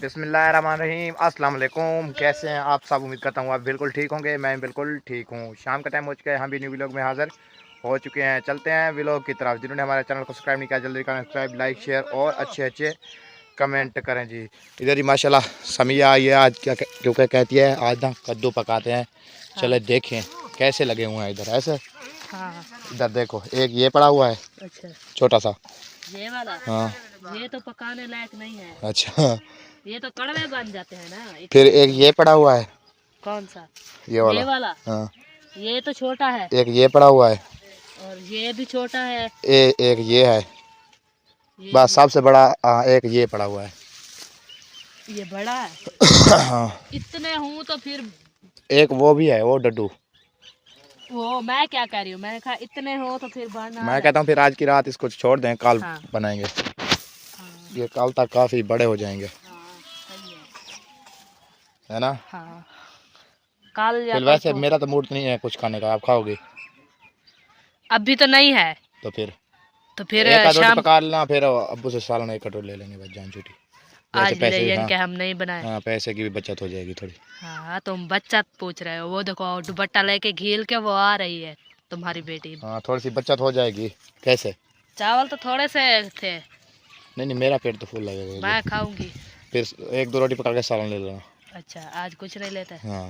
बिस्मिल्लाहिर्रहमानिर्रहीम। अस्सलाम वालेकुम। कैसे हैं आप सब? उम्मीद करता हूँ आप बिल्कुल ठीक होंगे। मैं बिल्कुल ठीक हूँ। शाम का टाइम हो चुका है, हम भी न्यू व्लॉग में हाज़िर हो चुके हैं। चलते हैं व्लॉग की तरफ। जिन्होंने हमारे चैनल को सब्सक्राइब नहीं किया जल्दी करें सब्सक्राइब, लाइक, शेयर और अच्छे अच्छे कमेंट करें जी। इधर ही माशाल्लाह समिया आई है आज, क्या क्योंकि कहती है आज ना कद्दू पकाते हैं। चले देखें कैसे लगे हुए हैं इधर। ऐसे इधर देखो, एक ये पड़ा हुआ है, अच्छा छोटा सा ये वाला। हाँ ये तो पकाने लायक नहीं है। अच्छा, ये तो कड़वे बन जाते हैं ना। फिर एक ये पड़ा हुआ है। कौन सा? ये वाला। हाँ ये तो छोटा है। एक ये पड़ा हुआ है और ये भी छोटा है। एक ये है, बस सबसे बड़ा एक ये पड़ा हुआ है। ये बड़ा है। हाँ इतने हूँ तो फिर एक वो भी है, वो डड्डू। वो मैं क्या कह रही हूँ, मैंने कहा इतने हो तो फिर बना। मैं कहता हूँ फिर आज की रात इसको छोड़ दें, कल हाँ। बनाएंगे। हाँ। ये कल तक काफी बड़े हो जाएंगे। हाँ, सही है ना। हाँ। कल या फिर परसों। वैसे मेरा तो मूड नहीं है कुछ खाने का, आप खाओगे? अभी तो नहीं है। तो फिर एक कटोरी पका लेना, फिर अब्बू से सालन एक कटोरी ले लेंगे, बस जान छुट्टी। आज पैसे ले हाँ, के हम नहीं बनाए। हाँ पैसे की भी बचत हो जाएगी थोड़ी। हाँ तुम बच्चा पूछ रहे हो, वो देखो दुपट्टा लेके घील के वो आ रही है तुम्हारी बेटी। हाँ थोड़ी सी बचत हो जाएगी। कैसे? चावल तो थोड़े से थे। नहीं मेरा पेट तो फुल लगेगा। मैं खाऊंगी। फिर एक दो रोटी पका के सालन ले लेना। अच्छा आज कुछ नहीं लेते। हाँ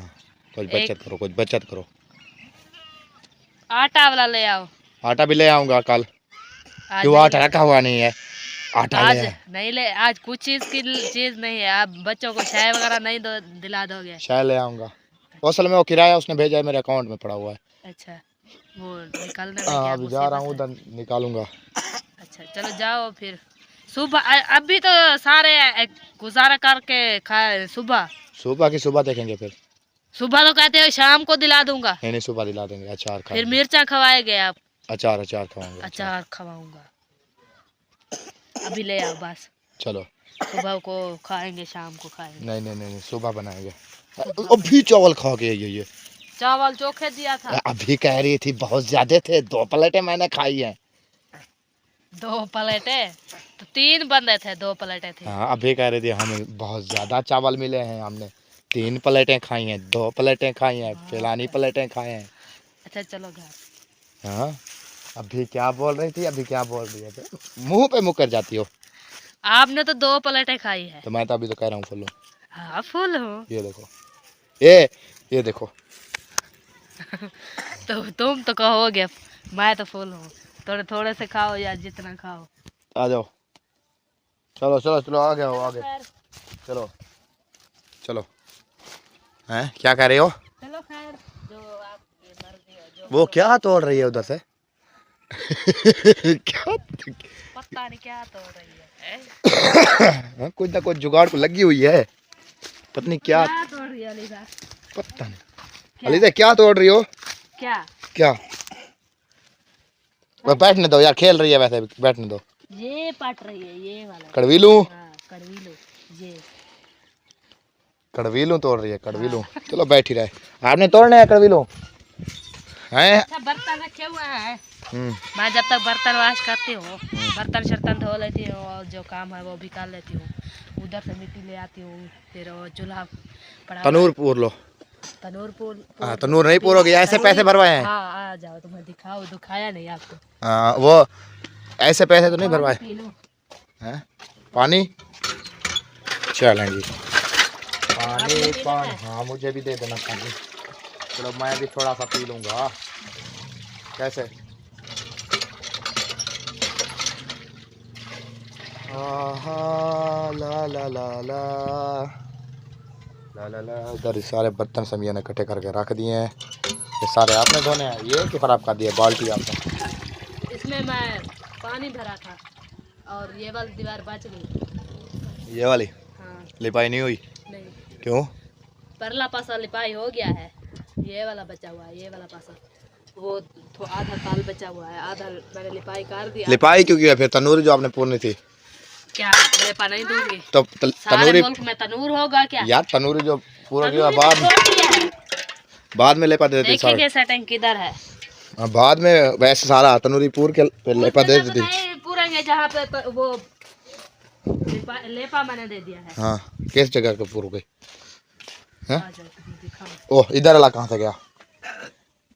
कुछ बचत करो, कुछ बचत करो। आटा वाला ले आओ। आटा भी ले आऊंगा कल। क्यों आटा रखा हुआ नहीं है? आटा आज ले नहीं ले, आज कुछ चीज नहीं है। आप बच्चों को चाय वगैरह नहीं दिला दोगे? चाय ले आऊंगा। असल में वो किराया उसने भेजा है, मेरे अकाउंट में पड़ा हुआ है। अच्छा वो निकालने में हाँ क्या अभी जा रहा हूँ मुसीबत है? उधर निकालूंगा। अच्छा चलो जाओ फिर। सुबह अभी तो सारे गुजारा करके खाए। सुबह सुबह की सुबह देखेंगे फिर। सुबह तो कहते हो शाम को दिला दूंगा। नहीं सुबह दिला देंगे। अचार खा फिर मिर्चा खवाएगे आप? अचार खवाऊंगा। अचार खवाऊंगा। अभी ले आओ बस। चलो सुबह को खाएंगे, शाम को खाएंगे। नहीं सुबह बनाएंगे। अभी चावल खा के ये चावल चोखे दिया था। अभी कह रही थी बहुत ज्यादा थे, 2 प्लेटें मैंने खाई हैं। 2 प्लेटें तो 3 बंदे थे, 2 प्लेटें थी। हाँ अभी कह रही थी हमें बहुत ज्यादा चावल मिले हैं, हमने 3 प्लेटें खाई हैं, 2 प्लेटें खाई हैं, फैलानी प्लेटें खाए हैं। अच्छा चलो घर। हाँ अभी क्या बोल रही थी? अभी क्या बोल रही है? मुंह पे मुकर जाती हो। आपने तो 2 प्लेटें खाई है। तो मैं तो अभी तो कह रहा हूँ फुल हूँ। हाँ फुल हो। ये देखो ये देखो। तो तुम तो कहोगे मैं तो फुल हूँ। थोड़े थोड़े से खाओ या जितना खाओ। आ जाओ। चलो चलो चलो आ गए आगे। चलो चलो। हैं क्या कह रहे हो? चलो खैर जो आपकी मर्जी है। जो वो क्या तोड़ रही है उधर से? क्या पता नहीं क्या तोड़ रही है। कुछ ना कुछ जुगाड़ को लगी हुई है, पता नहीं क्या तोड़ रही है अलीजा। पता नहीं। अलीजा क्या तोड़ रही हो? क्या वो बैठने दो यार, खेल रही है वैसे, बैठने दो। ये पट रही है, ये वाला कड़वी लूं? हाँ, कड़वी लो। ये कड़वी लूं तोड़ रही है, कड़वी लूं। चलो बैठ ही रहे। आपने तोड़ने है कड़वी लूं हैं? अच्छा बर्तन रखे हुए हैं। मैं जब तक बर्तन वाश करती हूँ, बर्तन शर्तन धो लेती हूँ और जो काम है वो भी कर लेती हूँ। उधर से मिट्टी ले आती हूँ, फिर चूल्हा पड़ा तनूर पूर लो। तनूर पूर। हाँ तनूर नहीं पूरोगे, ऐसे पैसे भरवाए हैं। हाँ आ जाओ, तुम्हें दिखाओ, दिखाया नहीं आपको। हाँ वो ऐसे पैसे तो नहीं भरवाए हैं। पानी चलेंगी। पानी हाँ मुझे भी दे देना पानी। चलो मैं भी थोड़ा सा पी लूँगा। कैसे? ला ला ला ला ला ला ला। इधर सारे बर्तन समिया ने इकट्ठे करके रख दिए हैं। ये सारे आपने धोने हैं। ये कि खराब कर दिया बाल्टी आपने? इसमें मैं पानी भरा था और ये वाली दीवार बच गई। ये वाली? हाँ। लिपाई नहीं हुई? नहीं। क्यों? परला पासा लिपाई हो गया है, ये वाला बचा हुआ है। ये वाला पासा वो तो आधा ताल बचा हुआ है, आधा मैंने लिपाई कर दिया। लिपाई क्यों किया? फिर तनूरी जो आपने पूरनी थी क्या लिपा नहीं दूंगी? तो तनूरी मुल्क में तनूर होगा क्या यार? तनूरी जो पूरा किया बाद में लेपा दे देती। देखिए सेटिंग किधर है। बाद में वैसे सारा तनूरी पूर के लेपा दे देती। नहीं पूरेंगे जहाँ पे वो लेपा मैंने दे दिया है। हाँ, किस जगह के पूरे गए हैं? आ जाओ, तुम्हें दिखाओ। ओह, इधर वाला कहाँ से गया?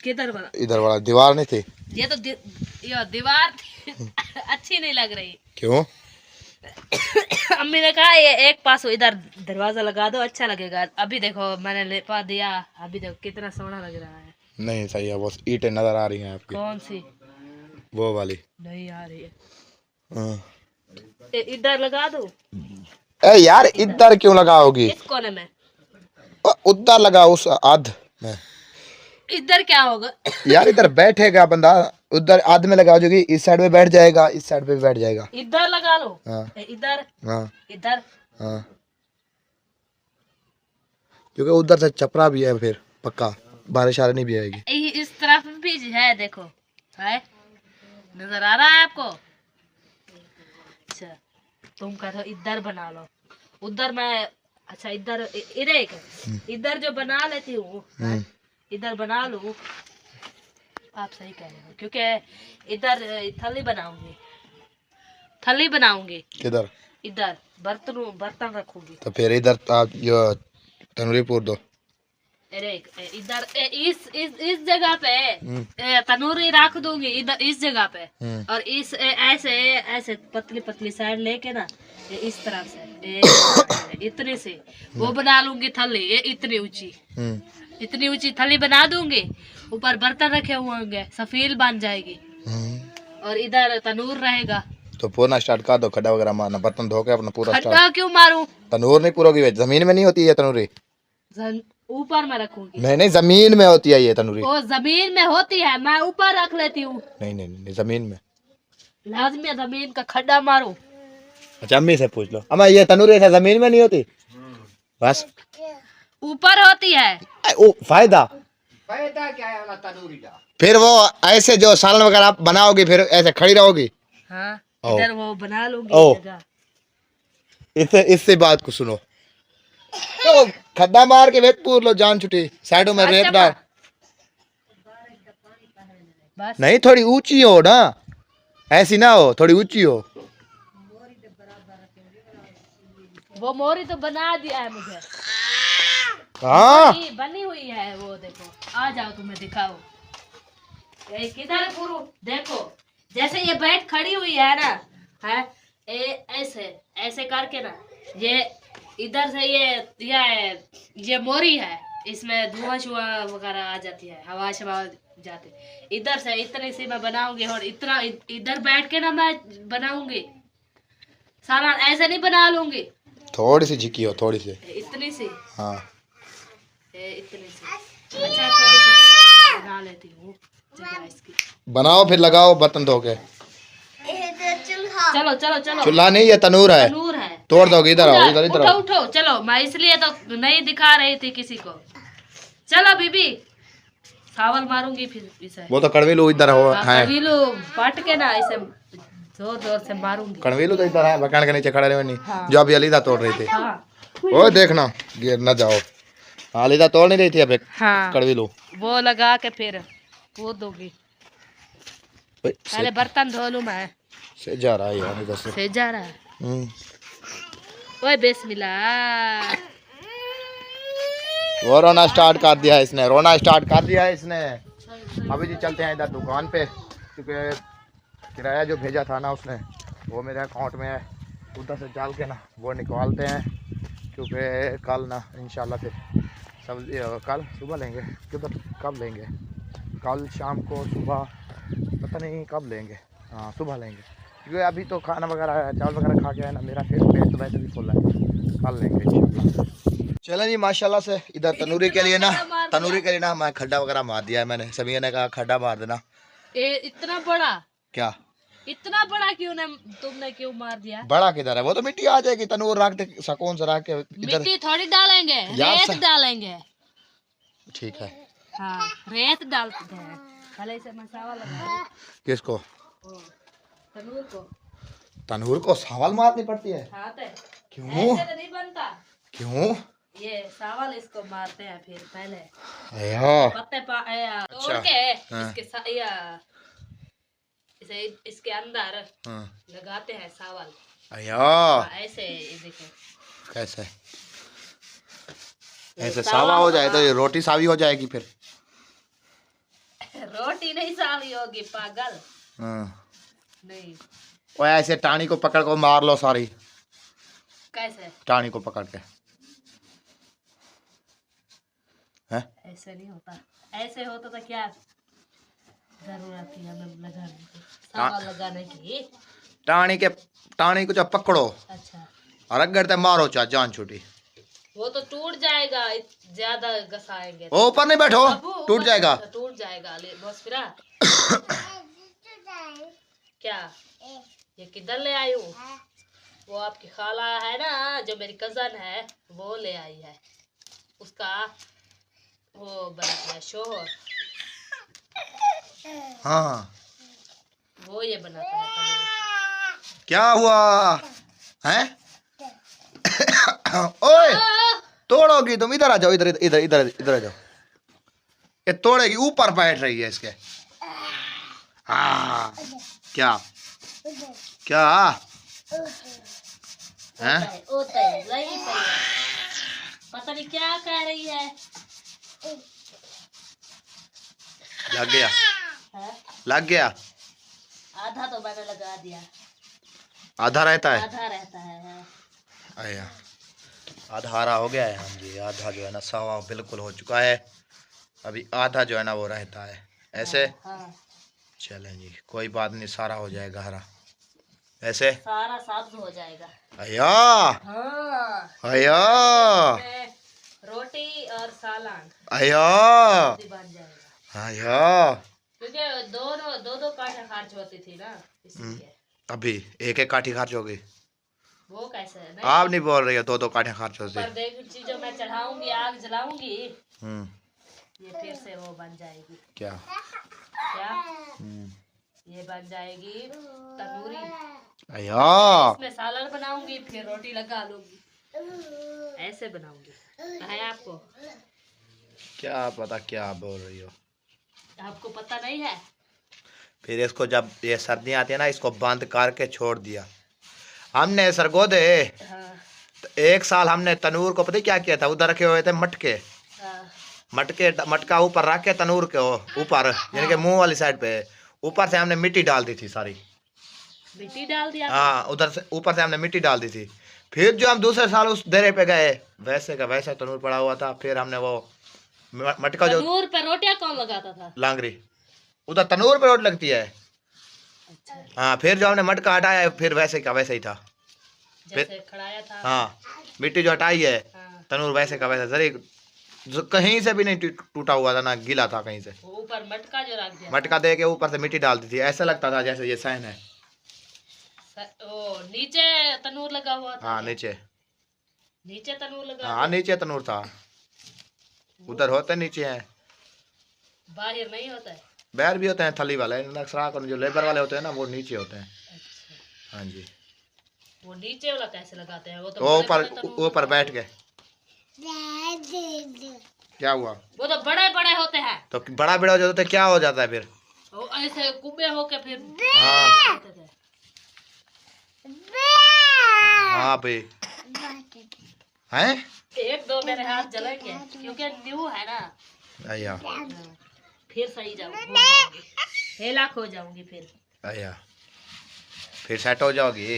किधर वाला? इधर वाला दीवार नहीं थी? ये तो ये दीवार अच्छी नहीं लग रही। क्यों? अम्मी ने कहा ये एक पास इधर दरवाजा लगा दो, अच्छा लगेगा। अभी देखो मैंने लेपा दिया, अभी देखो कितना सोना लग रहा है। नहीं सही है, बस ईंटें नजर आ रही हैं आपकी। कौन सी? वो वाली नहीं आ रही है। हाँ। इधर लगा दो। ए यार, इधर क्यों लगाओगी? इस कोने में। उधर लगा, उस आध में। इधर क्या होगा? यार इधर बैठेगा बंदा, उधर आध में लगा जोगी, इस साइड में बैठ जाएगा, इस साइड पे भी बैठ जाएगा। इधर लगा लो। हाँ इधर। हाँ इधर। हाँ, क्योंकि उधर से चपरा भी है, फिर पक्का बारिश आ नहीं भी आएगी। इस तरफ भी है, देखो है, नजर आ रहा है आपको? अच्छा, तुम कहो इधर बना लो, उधर मैं, अच्छा इधर इधर जो बना लेती हूँ, इधर बना लूं। आप सही कह रहे हो, क्योंकि इधर थली बनाऊंगी। किधर? इधर बर्तन रखूंगी। तो फिर इधर आप जो तंदूरी पूर दो। इधर इस जगह पे तनूरी रख दूंगी, इधर इस जगह पे। और इस ऐसे ऐसे पतली पतली साइड लेके ना, इस तरह से इतने से वो बना लूंगी थली, ये इतनी ऊंची थली बना दूंगी। ऊपर बर्तन रखे हुए होंगे, सफील बन जाएगी। और इधर तनूर रहेगा। तो पूरा स्टार्ट कर दो, खड्डा वगैरह मारना, बर्तन धो के अपना पूरा खड्डा क्यों मारूं? तनूर नहीं पूरा होगी, जमीन में नहीं होती है तनूरी? ऊपर में रखूंगी। नहीं, जमीन में होती है ये तनूरी। वो जमीन में होती है, मैं ऊपर रख लेती हूँ। नहीं, जमीन में लाजमी जमीन का खड्डा मारूं। अच्छा, अम्मी से पूछ लो, अम्मा ये तनूरी है जमीन में नहीं होती? बस ऊपर होती है। ओ, फायदा क्या है तनूरी का? फिर वो ऐसे जो सालन वगैरह आप बनाओगी, फिर ऐसे खड़ी रहोगी। हाँ, इधर वो बना लूंगी जगह। इससे बात को सुनो, तो खड्डा मार के वेट पूर लो, जान छुटी, साइडों में रेत डाल। नहीं, थोड़ी ऊंची हो ना, ऐसी ना हो, थोड़ी ऊंची हो। वो मोरी तो बना दिया है मुझे। हाँ, बनी हुई है वो, देखो। आ जाओ, तुम्हें दिखाओ। किधर पूरू? देखो, जैसे ये बैठ खड़ी हुई है ना, है ऐसे ऐसे करके ना, ये इधर से ये मोरी है, इसमें धुआं शुआं वगैरह आ जाती है, हवा शवा जाती है। इधर से इतने से मैं बनाऊंगी, और इतना इधर बैठ के ना मैं बनाऊंगी सारा, ऐसे नहीं बना लूंगी। थोड़ी सी झिकी हो, थोड़ी सी, इतनी सी। हाँ, इतनी सी। अच्छा, थोड़ी सी बना लेती हूँ जगह इसकी। बनाओ, फिर लगाओ बर्तन धो के। चलो चलो चलो। चूल्हा नहीं, ये तनूर है। तनूर है। तोड़ दोगे? इधर आओ, इधर आओ। उठो, चलो। मैं इसलिए तो नहीं दिखा रही थी किसी को। चलो बीबी, सावल मारूंगी फिर इसे। वो तो कड़वीलू इधर हो है। कड़वीलू पट के ना इसे जोर जोर से मारूंगी। कड़वीलू तो इधर है, मकान के नीचे खड़े रहे नहीं। हाँ। जो अभी अलीदा तोड़ रही थी। हाँ। ओ देखना, गिर न जाओ। अलीदा तोड़ नहीं रही थी अभी। हाँ। कड़वीलू वो लगा के फिर वो दोगी। पहले बर्तन धो लूं मैं। से जा रहा है यार, इधर से जा रहा है। ओए बिस्मिल्लाह। वो रोना स्टार्ट कर दिया है इसने, अभी जी चलते हैं इधर दुकान पे, क्योंकि किराया जो भेजा था ना उसने, वो मेरे अकाउंट में है, उधर से डाल के ना वो निकालते हैं, क्योंकि कल ना इंशाल्लाह फिर सब्जी कल सुबह लेंगे। किधर कब लेंगे? कल शाम को, सुबह पता नहीं कब लेंगे। हाँ, सुबह लेंगे, क्योंकि अभी तो खाना वगैरह चावल वगैरह खा के है ना, मेरा फिर पेट तो वैसे भी फुल है। कल लेंगे इंशाल्लाह। चलें जी, माशाल्लाह से इधर तनूरी के लिए ना मैं खड्डा वगैरह मार दिया है मैंने। सभी ने कहा खड्डा मार देना। इतना बड़ा? क्या इतना बड़ा तुमने क्यों मार दिया? बड़ा किधर है, वो तो मिट्टी आ जाएगी, तनूर रख दे, सकून से रख के। मिट्टी थोड़ी डालेंगे, रेत डालेंगे। ठीक है। हाँ, रेत डालते हैं। पहले इसे मसाला लगा। किसको? तनूर को सावल मारनी पड़ती है? हाँ, क्यों? ऐसे तो नहीं बनता। क्यों? ये सावल इसको मारते हैं फिर पहले पत्ते तोड़ के इसे इसके अंदर लगाते हैं सावल। अयो ऐसे ये देखो कैसे ये ऐसे सावा हो जाए तो ये रोटी सावी हो जाएगी फिर। रोटी नहीं सावी होगी पागल। हाँ नहीं वो ऐसे टाणी को पकड़ को मार लो सारी, कैसे टाणी को पकड़ के हैं। ऐसे नहीं होता, ऐसे होता तो क्या जरूरत थी हमें लगाने की, सावा लगाने की। टाणी को जब पकड़ो अच्छा और रगड़ते मारो चाहे जान छूटी। वो तो टूट जाएगा, ज्यादा घसाएंगे वो ऊपर नहीं बैठो, अबू, टूट ऊपर जाएगा। टूट जाएगा बस फिर क्या ये किधर ले आई हूँ? वो आपकी खाला है ना जो मेरी कजन है, वो ले आई है, उसका वो बनता है शोहर, हाँ वो ये बनाता है पनीर। क्या हुआ है? ओए तोड़ोगी तुम, इधर आ जाओ, इधर इधर इधर इधर आ जाओ। ये तोड़ेगी, ऊपर बैठ रही है इसके। हाँ क्या क्या हैं? पता नहीं क्या कह रही है। लग गया, है? लग गया। आधा तो मैंने लगा दिया, आधा रहता है, आधा रहता है। आया आधा हरा हो गया है। हाँ जी, आधा जो है ना सावा बिल्कुल हो चुका है, अभी आधा जो है ना वो रहता है ऐसे। हाँ। चलें जी, कोई बात नहीं, सारा हो जाएगा हरा ऐसे, सारा सब्ज हो जाएगा। अया हाँ। अया रोटी और सालन अया बन जाएगा। अया। क्योंकि दोनों दो दो काठा खर्च होती थी ना, इसलिए। अभी एक एक काठी खर्च होगी। वो कैसे नहीं? आप नहीं बोल रही हो दो दो काठे खर्च होती। पर देख चीजों मैं चढ़ाऊंगी, आग जलाऊंगी, हम्म ये फिर से वो बन जाएगी। क्या क्या ये बन जाएगी तंदूरी। अया इसमें सालन बनाऊंगी, फिर रोटी लगा लूंगी, ऐसे बनाऊंगी। है आपको क्या पता क्या बोल रही हो? आपको पता नहीं है? फिर इसको जब ये सर्दियाँ आती है ना, इसको बंद करके छोड़ दिया हमने सरगोदे। हाँ। तो एक साल हमने तनूर को पता क्या किया था, उधर रखे हुए थे मटके। हाँ। मटका ऊपर रख के तनूर के ऊपर, यानी कि मुंह वाली साइड पे ऊपर से हमने मिट्टी डाल दी थी सारी। मिट्टी डाल दिया? हाँ, उधर से ऊपर से हमने मिट्टी डाल दी थी। फिर जो हम दूसरे साल उस डेरे पे गए, वैसे का वैसा तनूर पड़ा हुआ था। फिर हमने वो मटका जो तनूर पे रोटियां कौन लगाता था? लांगरी, उधर तनूर पे रोटी लगती है। अच्छा। हाँ, फिर जो हमने मटका हटाया फिर वैसे का वैसे ही था। जैसे खड़ाया था। हाँ, मिट्टी जो हटाई है, हाँ। तनूर वैसे का वैसा, जरी कहीं से भी नहीं टूटा हुआ था, ना गीला था कहीं से। ऊपर मटका जो रख दिया, मटका दे के ऊपर से मिट्टी डाल दी थी, ऐसा लगता था जैसे ये सहन है। ओ नीचे तनूर लगा हुआ था? हाँ नीचे, नीचे तनूर लगा हाँ नीचे तनूर था, उधर होते नीचे हैं, बाहर नहीं होता है। बैर भी होते हैं थली वाले, नक्सरा जो लेबर वाले होते हैं ना, वो नीचे होते हैं। अच्छा। हाँ जी, वो नीचे वाला कैसे लगाते हैं? वो तो वो बड़े-बड़े तनूर ऊपर बैठ के। क्या हुआ? वो तो बड़े बड़े होते हैं। तो बड़ा बड़ा जो होता है क्या हो जाता है फिर? वो ऐसे कुब्बे होके फिर। हाँ हाँ भाई हैं, एक दो मेरे हाथ जलेंगे क्योंकि न्यू है ना। अया फिर सही जाऊंगी, हेला खो जाऊंगी फिर। अया फिर सेट हो जाओगी।